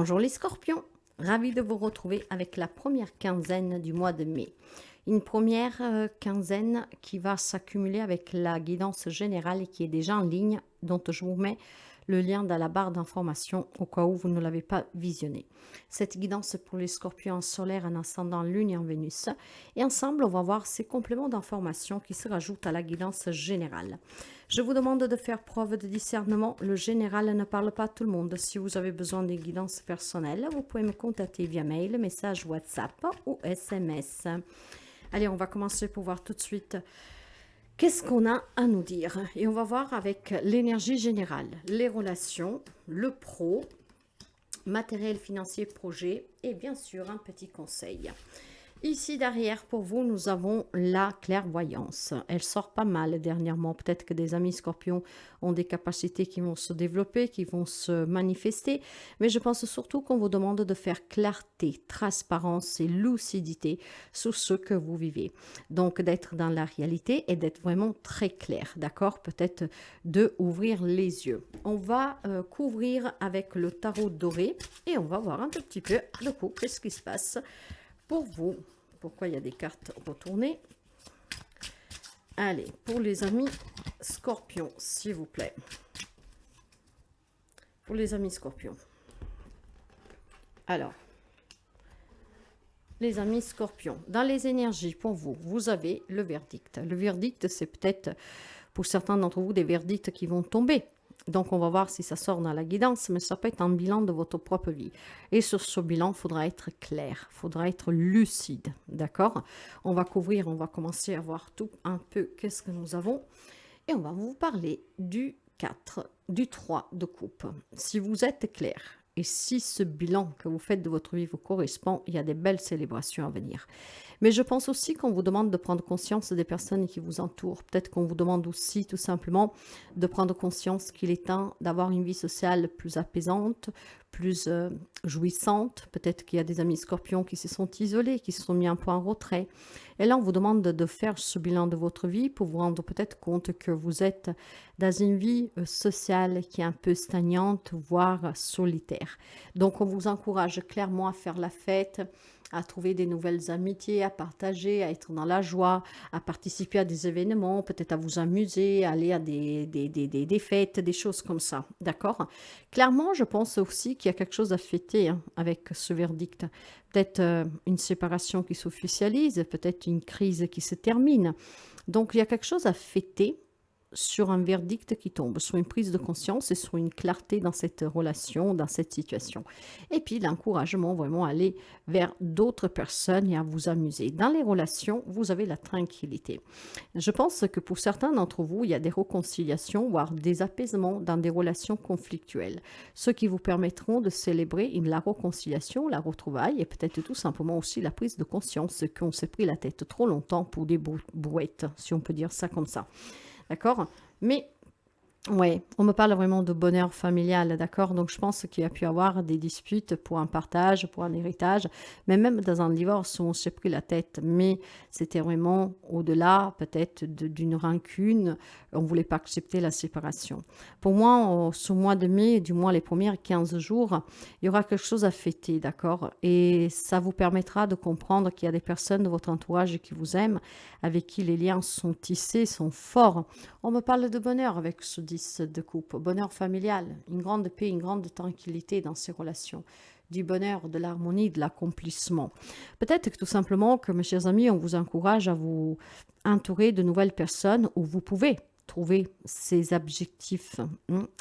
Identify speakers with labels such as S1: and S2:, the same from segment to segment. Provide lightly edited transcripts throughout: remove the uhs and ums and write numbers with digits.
S1: Bonjour les scorpions, ravi de vous retrouver avec la première quinzaine du mois de mai. Une première quinzaine qui va s'accumuler avec la guidance générale et qui est déjà en ligne, dont je vous mets le lien dans la barre d'information au cas où vous ne l'avez pas visionné. Cette guidance pour les scorpions en solaire, en ascendant lune et en Vénus. Et ensemble, on va voir ces compléments d'information qui se rajoutent à la guidance générale. Je vous demande de faire preuve de discernement. Le général ne parle pas à tout le monde. Si vous avez besoin de guidance personnelle, vous pouvez me contacter via mail, message WhatsApp ou SMS. Allez, on va commencer pour voir tout de suite qu'est-ce qu'on a à nous dire. Et on va voir avec l'énergie générale, les relations, le pro, matériel financier, projet et bien sûr un petit conseil. Ici derrière pour vous, nous avons la clairvoyance. Elle sort pas mal dernièrement. Peut-être que des amis scorpions ont des capacités qui vont se développer, qui vont se manifester. Mais je pense surtout qu'on vous demande de faire clarté, transparence et lucidité sur ce que vous vivez. Donc d'être dans la réalité et d'être vraiment très clair, d'accord? Peut-être de ouvrir les yeux. On va couvrir avec le tarot doré et on va voir un tout petit peu de coup qu'est-ce qui se passe pour vous. Pourquoi il y a des cartes retournées? Allez, pour les amis scorpions, s'il vous plaît. Pour les amis scorpions. Alors, les amis scorpions, dans les énergies, pour vous, vous avez le verdict. Le verdict, c'est peut-être, pour certains d'entre vous, des verdicts qui vont tomber. Donc, on va voir si ça sort dans la guidance, mais ça peut être un bilan de votre propre vie. Et sur ce bilan, il faudra être clair, il faudra être lucide, d'accord? On va couvrir, on va commencer à voir tout un peu qu'est-ce que nous avons. Et on va vous parler du 4, du 3 de coupe. Si vous êtes clair, et si ce bilan que vous faites de votre vie vous correspond, il y a des belles célébrations à venir. Mais je pense aussi qu'on vous demande de prendre conscience des personnes qui vous entourent. Peut-être qu'on vous demande aussi tout simplement de prendre conscience qu'il est temps d'avoir une vie sociale plus apaisante, plus jouissante. Peut-être qu'il y a des amis scorpions qui se sont isolés, qui se sont mis un peu en retrait. Et là, on vous demande de faire ce bilan de votre vie pour vous rendre peut-être compte que vous êtes dans une vie sociale qui est un peu stagnante, voire solitaire. Donc, on vous encourage clairement à faire la fête, à trouver des nouvelles amitiés, à partager, à être dans la joie, à participer à des événements, peut-être à vous amuser, à aller à des fêtes, des choses comme ça, d'accord? Clairement, je pense aussi qu'il y a quelque chose à fêter avec ce verdict. Peut-être une séparation qui s'officialise, peut-être une crise qui se termine. Donc, il y a quelque chose à fêter sur un verdict qui tombe, sur une prise de conscience et sur une clarté dans cette relation, dans cette situation. Et puis l'encouragement vraiment à aller vers d'autres personnes et à vous amuser. Dans les relations, vous avez la tranquillité. Je pense que pour certains d'entre vous, il y a des réconciliations, voire des apaisements dans des relations conflictuelles, ce qui vous permettront de célébrer la réconciliation, la retrouvaille et peut-être tout simplement aussi la prise de conscience qu'on s'est pris la tête trop longtemps pour des brouettes, si on peut dire ça comme ça. D'accord? Mais, ouais, on me parle vraiment de bonheur familial, d'accord? Donc, je pense qu'il y a pu y avoir des disputes pour un partage, pour un héritage, mais même dans un divorce où on s'est pris la tête, mais c'était vraiment au-delà, peut-être, d'une rancune, on ne voulait pas accepter la séparation. Pour moi, ce mois de mai, du moins les premiers 15 jours, il y aura quelque chose à fêter, d'accord? Et ça vous permettra de comprendre qu'il y a des personnes de votre entourage qui vous aiment, avec qui les liens sont tissés, sont forts. On me parle de bonheur avec ce 10 de coupe, bonheur familial, une grande paix, une grande tranquillité dans ces relations, du bonheur, de l'harmonie, de l'accomplissement. Peut-être que tout simplement que, mes chers amis, on vous encourage à vous entourer de nouvelles personnes où vous pouvez trouver ces objectifs,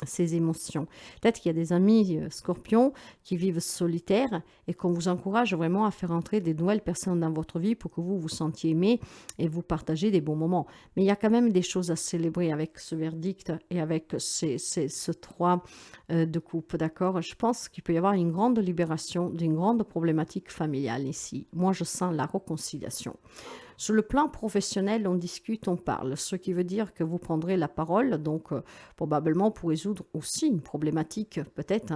S1: ces émotions. Peut-être qu'il y a des amis scorpions qui vivent solitaires et qu'on vous encourage vraiment à faire entrer des nouvelles personnes dans votre vie pour que vous vous sentiez aimé et vous partagez des bons moments. Mais il y a quand même des choses à célébrer avec ce verdict et avec ce 3 de coupe, d'accord? Je pense qu'il peut y avoir une grande libération d'une grande problématique familiale ici. Moi, je sens la réconciliation. Sur le plan professionnel, on discute, on parle, ce qui veut dire que vous prendrez la parole, donc probablement pour résoudre aussi une problématique peut-être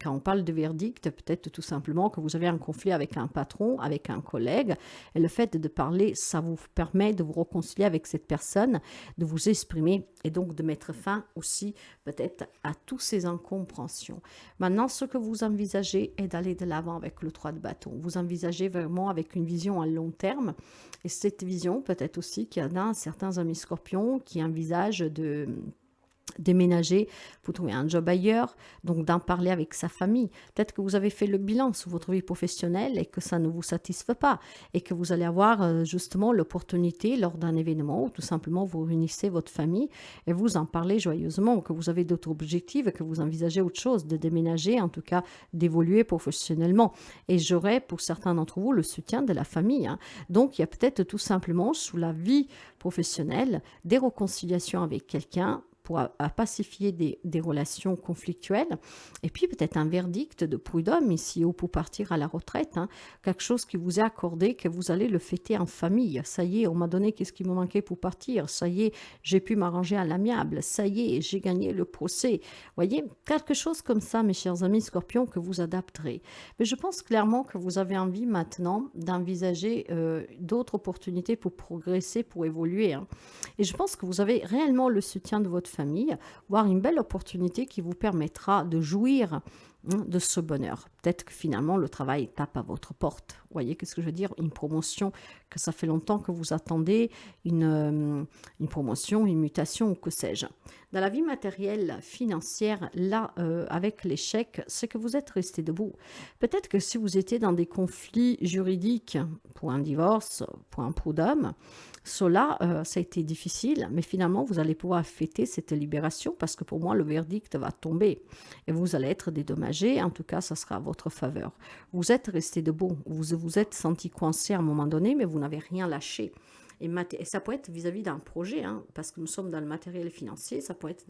S1: Quand on parle de verdict, peut-être tout simplement que vous avez un conflit avec un patron, avec un collègue, et le fait de parler, ça vous permet de vous réconcilier avec cette personne, de vous exprimer et donc de mettre fin aussi peut-être à toutes ces incompréhensions. Maintenant, ce que vous envisagez est d'aller de l'avant avec le 3 de bâton. Vous envisagez vraiment avec une vision à long terme, et cette vision peut-être aussi qu'il y en a certains amis scorpions qui envisagent de déménager, vous trouver un job ailleurs, donc d'en parler avec sa famille. Peut-être que vous avez fait le bilan sur votre vie professionnelle et que ça ne vous satisfait pas et que vous allez avoir justement l'opportunité lors d'un événement où tout simplement vous réunissez votre famille et vous en parlez joyeusement, que vous avez d'autres objectifs et que vous envisagez autre chose, de déménager, en tout cas d'évoluer professionnellement. Et j'aurai pour certains d'entre vous le soutien de la famille, hein. Donc il y a peut-être tout simplement sous la vie professionnelle des réconciliations avec quelqu'un pour pacifier des relations conflictuelles. Et puis peut-être un verdict de prud'homme ici, ou pour partir à la retraite, hein, quelque chose qui vous est accordé, que vous allez le fêter en famille. Ça y est, on m'a donné qu'est-ce qui me manquait pour partir. Ça y est, j'ai pu m'arranger à l'amiable. Ça y est, j'ai gagné le procès. Voyez, quelque chose comme ça, mes chers amis scorpions, que vous adapterez. Mais je pense clairement que vous avez envie maintenant d'envisager d'autres opportunités pour progresser, pour évoluer, hein. Et je pense que vous avez réellement le soutien de votre famille, voire une belle opportunité qui vous permettra de jouir de ce bonheur. Peut-être que finalement le travail tape à votre porte. Vous voyez qu'est-ce que je veux dire? Une promotion que ça fait longtemps que vous attendez, une promotion, une mutation ou que sais-je. Dans la vie matérielle, financière, là, avec l'échec, c'est que vous êtes resté debout. Peut-être que si vous étiez dans des conflits juridiques pour un divorce, pour un prud'homme, cela, ça a été difficile, mais finalement, vous allez pouvoir fêter cette libération parce que pour moi, le verdict va tomber et vous allez être dédommagé. En tout cas, ça sera à votre faveur. Vous êtes resté debout, vous vous êtes senti coincé à un moment donné, mais vous n'avez rien lâché. Et ça peut être vis-à-vis d'un projet, hein, parce que nous sommes dans le matériel financier, ça peut être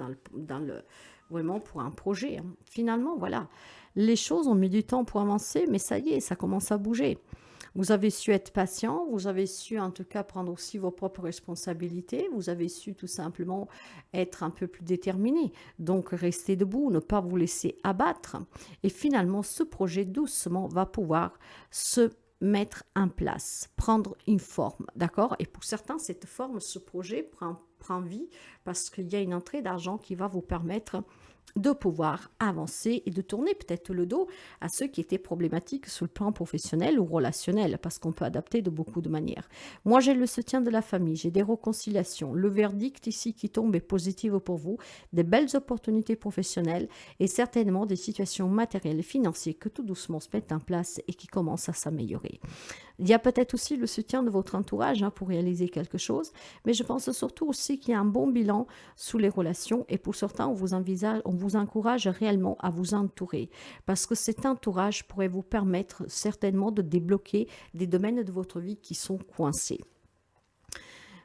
S1: vraiment pour un projet, hein. Finalement, voilà, les choses ont mis du temps pour avancer, mais ça y est, ça commence à bouger. Vous avez su être patient, vous avez su en tout cas prendre aussi vos propres responsabilités, vous avez su tout simplement être un peu plus déterminé. Donc restez debout, ne pas vous laisser abattre. Et finalement, ce projet doucement va pouvoir se mettre en place, prendre une forme, d'accord? Et pour certains, cette forme, ce projet prend vie parce qu'il y a une entrée d'argent qui va vous permettre de pouvoir avancer et de tourner peut-être le dos à ceux qui étaient problématiques sur le plan professionnel ou relationnel, parce qu'on peut adapter de beaucoup de manières. Moi, j'ai le soutien de la famille, j'ai des réconciliations. Le verdict ici qui tombe est positif pour vous, des belles opportunités professionnelles et certainement des situations matérielles et financières que tout doucement se mettent en place et qui commencent à s'améliorer. Il y a peut-être aussi le soutien de votre entourage, hein, pour réaliser quelque chose, mais je pense surtout aussi qu'il y a un bon bilan sous les relations et pour certains, on vous encourage réellement à vous entourer parce que cet entourage pourrait vous permettre certainement de débloquer des domaines de votre vie qui sont coincés.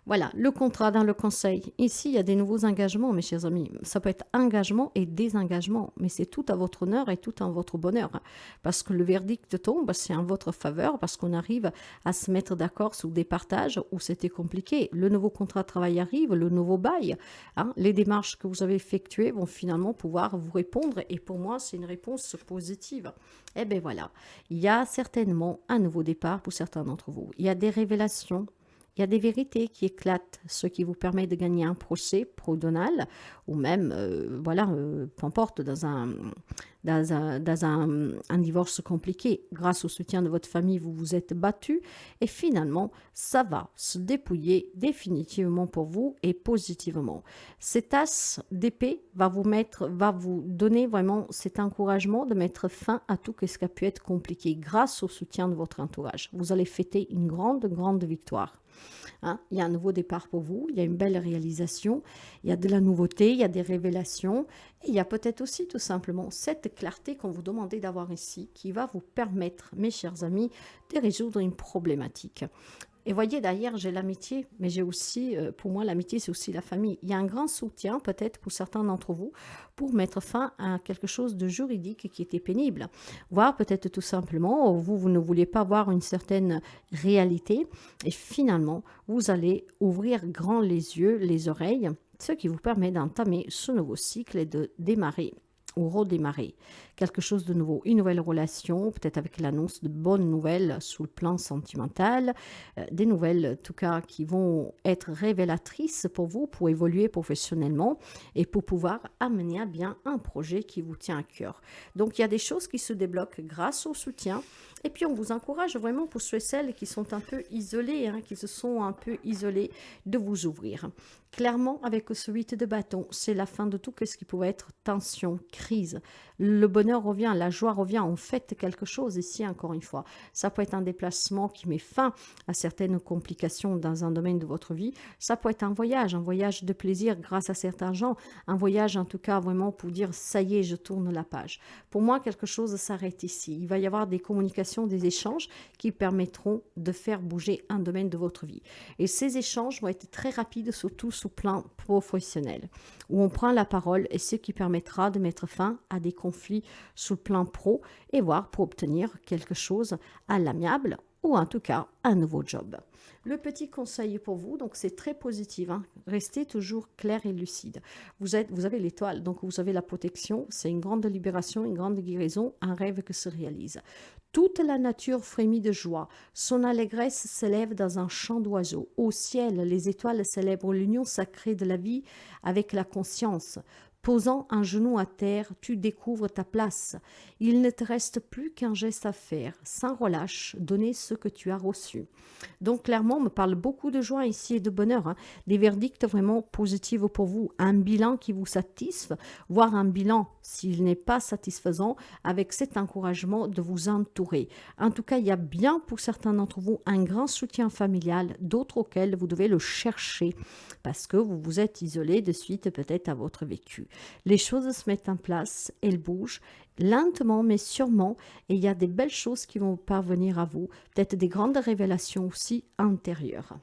S1: Voilà, le contrat dans le conseil. Ici, il y a des nouveaux engagements, mes chers amis. Ça peut être engagement et désengagement, mais c'est tout à votre honneur et tout en votre bonheur. Parce que le verdict tombe, c'est en votre faveur, parce qu'on arrive à se mettre d'accord sur des partages où c'était compliqué. Le nouveau contrat de travail arrive, le nouveau bail, hein. Les démarches que vous avez effectuées vont finalement pouvoir vous répondre. Et pour moi, c'est une réponse positive. Eh bien voilà, il y a certainement un nouveau départ pour certains d'entre vous. Il y a des révélations. Il y a des vérités qui éclatent, ce qui vous permet de gagner un procès prud'homal ou même, peu importe, dans un divorce compliqué. Grâce au soutien de votre famille, vous vous êtes battu et finalement, ça va se dépouiller définitivement pour vous et positivement. Cet as d'épée va vous donner vraiment cet encouragement de mettre fin à tout ce qui a pu être compliqué grâce au soutien de votre entourage. Vous allez fêter une grande, grande victoire. Hein, il y a un nouveau départ pour vous, il y a une belle réalisation, il y a de la nouveauté, il y a des révélations, et il y a peut-être aussi tout simplement cette clarté qu'on vous demandait d'avoir ici, qui va vous permettre, mes chers amis, de résoudre une problématique. Et voyez, derrière, j'ai l'amitié, mais j'ai aussi, pour moi, l'amitié, c'est aussi la famille. Il y a un grand soutien, peut-être, pour certains d'entre vous, pour mettre fin à quelque chose de juridique qui était pénible. Voire peut-être tout simplement, vous ne vouliez pas voir une certaine réalité. Et finalement, vous allez ouvrir grand les yeux, les oreilles, ce qui vous permet d'entamer ce nouveau cycle et de démarrer ou redémarrer quelque chose de nouveau, une nouvelle relation, peut-être avec l'annonce de bonnes nouvelles sous le plan sentimental, des nouvelles en tout cas qui vont être révélatrices pour vous, pour évoluer professionnellement et pour pouvoir amener à bien un projet qui vous tient à cœur. Donc il y a des choses qui se débloquent grâce au soutien. Et puis on vous encourage vraiment pour ceux et celles qui sont un peu isolés, qui se sont un peu isolés, de vous ouvrir. Clairement, avec ce 8 de bâton, c'est la fin de tout ce qui pouvait être tension, crise. Le bonheur revient, la joie revient, on fête quelque chose ici encore une fois. Ça peut être un déplacement qui met fin à certaines complications dans un domaine de votre vie. Ça peut être un voyage de plaisir grâce à certains gens, un voyage en tout cas vraiment pour dire ça y est, je tourne la page. Pour moi, quelque chose s'arrête ici. Il va y avoir des communications, des échanges qui permettront de faire bouger un domaine de votre vie. Et ces échanges vont être très rapides, surtout sous plan professionnel, où on prend la parole et ce qui permettra de mettre fin à des conflits sous le plan pro et voir pour obtenir quelque chose à l'amiable ou en tout cas un nouveau job. Le petit conseil pour vous, donc c'est très positif, restez toujours clair et lucide. Vous avez l'étoile, donc vous avez la protection, c'est une grande libération, une grande guérison, un rêve qui se réalise. Toute la nature frémit de joie, son allégresse s'élève dans un chant d'oiseaux. Au ciel, les étoiles célèbrent l'union sacrée de la vie avec la conscience. Posant un genou à terre, tu découvres ta place. Il ne te reste plus qu'un geste à faire, sans relâche, donner ce que tu as reçu. Donc clairement, on me parle beaucoup de joie ici et de bonheur, des verdicts vraiment positifs pour vous, un bilan qui vous satisfait, voire un bilan, s'il n'est pas satisfaisant, avec cet encouragement de vous entourer. En tout cas, il y a bien pour certains d'entre vous un grand soutien familial, d'autres auxquels vous devez le chercher, parce que vous vous êtes isolé de suite peut-être à votre vécu. Les choses se mettent en place, elles bougent, lentement mais sûrement, et il y a des belles choses qui vont parvenir à vous, peut-être des grandes révélations aussi intérieures.